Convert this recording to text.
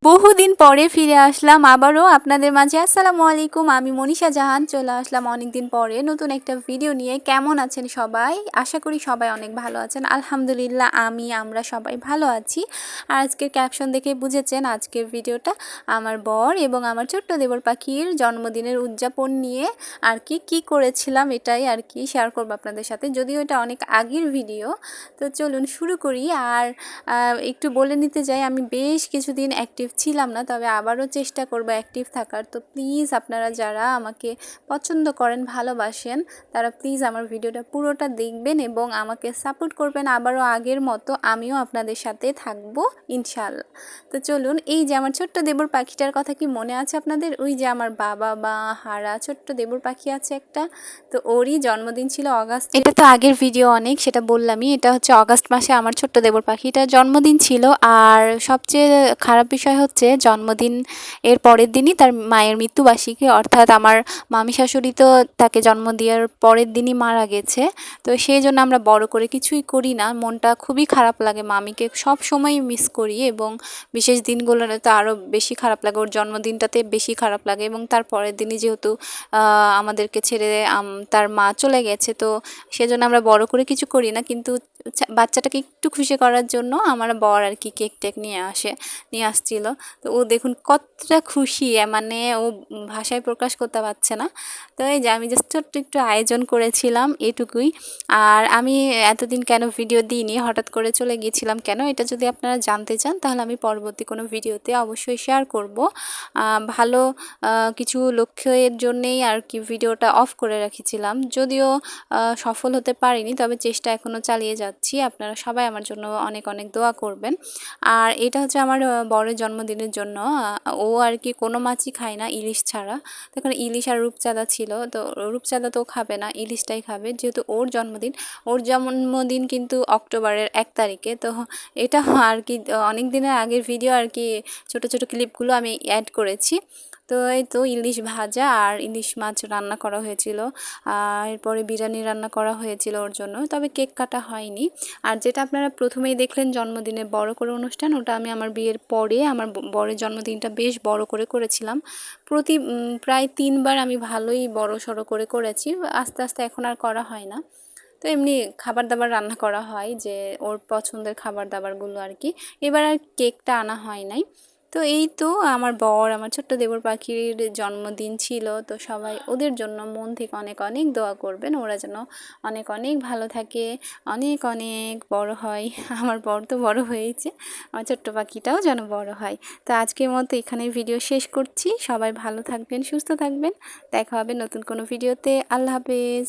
বহুদিন পরে ফিরে আসলাম আবারও আপনাদের মাঝে। আসসালামু আলাইকুম, আমি মনীষা জাহান চলে আসলাম অনেকদিন পরে নতুন একটা ভিডিও নিয়ে। কেমন আছেন সবাই? আশা করি সবাই অনেক ভালো আছেন। আলহামদুলিল্লাহ আমরা সবাই ভালো আছি। আর আজকের ক্যাপশন দেখে বুঝেছেন আজকের ভিডিওটা আমার বর এবং আমার ছোট্ট দেবর পাখির জন্মদিনের উদযাপন নিয়ে আর কি করেছিলাম এটাই আর কি শেয়ার করবো আপনাদের সাথে, যদিও এটা অনেক আগের ভিডিও। তো চলুন শুরু করি। আর একটু বলে নিতে যাই, আমি বেশ কিছুদিন অ্যাক্টিভ ছিলাম না, তবে আবারও চেষ্টা করব অ্যাক্টিভ থাকার। তো প্লিজ আপনারা যারা আমাকে পছন্দ করেন, ভালোবাসেন, তারা প্লিজ আমার ভিডিওটা পুরোটা দেখবেন এবং আমাকে সাপোর্ট করবেন আবারও আগের মতো। আমিও আপনাদের সাথে থাকবো ইনশাআল্লাহ। তো চলুন, এই যে আমার ছোট্ট দেবর পাখিটার কথা কি মনে আছে আপনাদের? ওই যে আমার বাবা বা হারা ছোট্ট দেবর পাখি আছে একটা, তো ওরই জন্মদিন ছিল অগাস্ট। এটা তো আগের ভিডিও অনেক, সেটা বললামই। এটা হচ্ছে অগাস্ট মাসে আমার ছোট্ট দেবর পাখিটার জন্মদিন ছিল। আর সবচেয়ে খারাপ বিষয় হচ্ছে জন্মদিন এর পরের দিনই তার মায়ের মৃত্যুবার্ষিকী, অর্থাৎ আমার মামি শাশুড়ি তো তাকে জন্ম দেওয়ার পরের দিনই মারা গেছে। তো সেই জন্য আমরা বড় করে কিছুই করি না। মনটা খুবই খারাপ লাগে, মামিকে সব সময় মিস করি এবং বিশেষ দিনগুলোতে তো আরও বেশি খারাপ লাগে, ওর জন্মদিনটাতে বেশি খারাপ লাগে। এবং তার পরের দিনই যেহেতু আমাদেরকে ছেড়ে তার মা চলে গেছে, তো সেজন্য আমরা বড় করে কিছু করি না। কিন্তু বাচ্চাটাকে একটু খুশি করার জন্য আমার বর আর কি কেক টেক নিয়ে আসছিল। তো ও দেখুন কতটা খুশি, মানে ও ভাষায় প্রকাশ করতে পারছে না। তো এই যে আমি জাস্ট ছোট্ট একটু আয়োজন করেছিলাম, এটুকুই। আর আমি এতদিন কেন ভিডিও দিইনি, হঠাৎ করে চলে গিয়েছিলাম কেন, এটা যদি আপনারা জানতে চান তাহলে আমি পরবর্তী কোনো ভিডিওতে অবশ্যই শেয়ার করব। ভালো কিছু লক্ষ্যের জন্যেই আর কি ভিডিওটা অফ করে রেখেছিলাম, যদিও সফল হতে পারিনি, তবে চেষ্টা এখনও চালিয়ে যাচ্ছি। আপনারা সবাই আমার জন্য অনেক অনেক দোয়া করবেন। আর এটা হচ্ছে আমার বরের জন্মদিনের জন্য। ও আর কি কোনো মাছই খায় না ইলিশ ছাড়া। তখন ইলিশ আর রূপচাঁদা ছিল, তো রূপচাঁদা তো খাবে না, ইলিশটাই খাবে যেহেতু ওর জন্মদিন। ওর জন্মদিন কিন্তু অক্টোবরের 1 তারিখে। তো এটা আর কি অনেক দিনের আগের ভিডিও আর কি, ছোট ছোট ক্লিপগুলো আমি অ্যাড করেছি। তো এই তো ইলিশ ভাজা আর ইলিশ মাছ রান্না করা হয়েছিল। এরপরে বিরিয়ানি রান্না করা হয়েছিল ওর জন্য, তবে কেক কাটা হয়নি। আর যেটা আপনারা প্রথমেই দেখলেন জন্মদিনের বড় করে অনুষ্ঠান, ওটা আমি আমার বিয়ের পরে আমার বরের জন্মদিনটা বেশ বড় করে করেছিলাম। প্রায় 3বার আমি ভালোই বড় সড়ো করে করেছি। আস্তে আস্তে এখন আর করা হয় না। তো এমনি খাবার দাবার রান্না করা হয়, যে ওর পছন্দের খাবার দাবারগুলো আর কি। এবার আর কেকটা আনা হয় নাই। তো এই তো আমার বর, আমার ছোট্ট দেবর পাখির জন্মদিন ছিল, তো সবাই ওদের জন্য মন থেকে অনেক অনেক দোয়া করবেন, ওরা যেন অনেক অনেক ভালো থাকে, অনেক অনেক বড় হয়। আমার বর তো বড় হয়েছে, আমার ছোট্ট পাখিটাও যেন বড় হয়। তো আজকের মতো এখানে ভিডিও শেষ করছি। সবাই ভালো থাকবেন, সুস্থ থাকবেন। দেখা হবে নতুন কোনো ভিডিওতে। আল্লাহ হাফেজ।